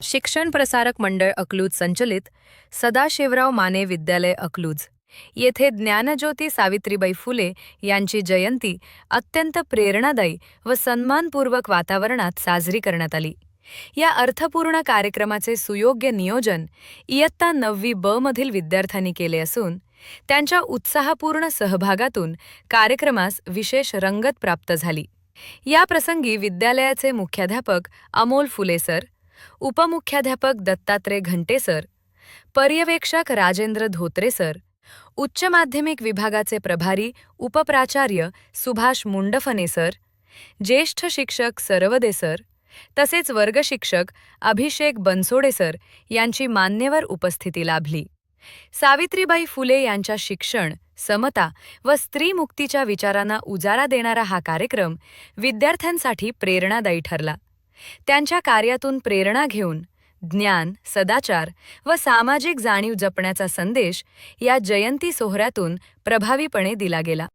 शिक्षण प्रसारक मंडळ अकलूज संचलित सदाशिवराव माने विद्यालय अकलूज येथे ज्ञानज्योती सावित्रीबाई फुले यांची जयंती अत्यंत प्रेरणादायी व सन्मानपूर्वक वातावरणात साजरी करण्यात आली। या अर्थपूर्ण कार्यक्रमाचे सुयोग्य नियोजन इयत्ता 9वी ब मधील विद्यार्थ्यांनी केले असून त्यांच्या उत्साहपूर्ण सहभागातून कार्यक्रमास विशेष रंगत प्राप्त झाली। या प्रसंगी विद्यालयाचे मुख्याध्यापक अमोल फुले सर, उपमुख्याध्यापक दत्तात्रय घंटे सर, पर्यवेक्षक राजेंद्र धोत्रे सर, उच्च माध्यमिक विभागाचे प्रभारी उपप्राचार्य सुभाष मुंडफने सर, ज्येष्ठ शिक्षक सरवदे सर तसेच वर्गशिक्षक अभिषेक बनसोडे सर यांची मान्यवर उपस्थिती लाभली। सावित्रीबाई फुले यांच्या शिक्षण, समता व स्त्रीमुक्तीच्या विचारांना उजाळा देणारा हा कार्यक्रम विद्यार्थ्यांसाठी प्रेरणादायी ठरला। त्यांच्या कार्यातून प्रेरणा घेऊन ज्ञान, सदाचार व सामाजिक जाणीव जपण्याचा संदेश या जयंती सोहळ्यातून प्रभावीपणे दिला गेला।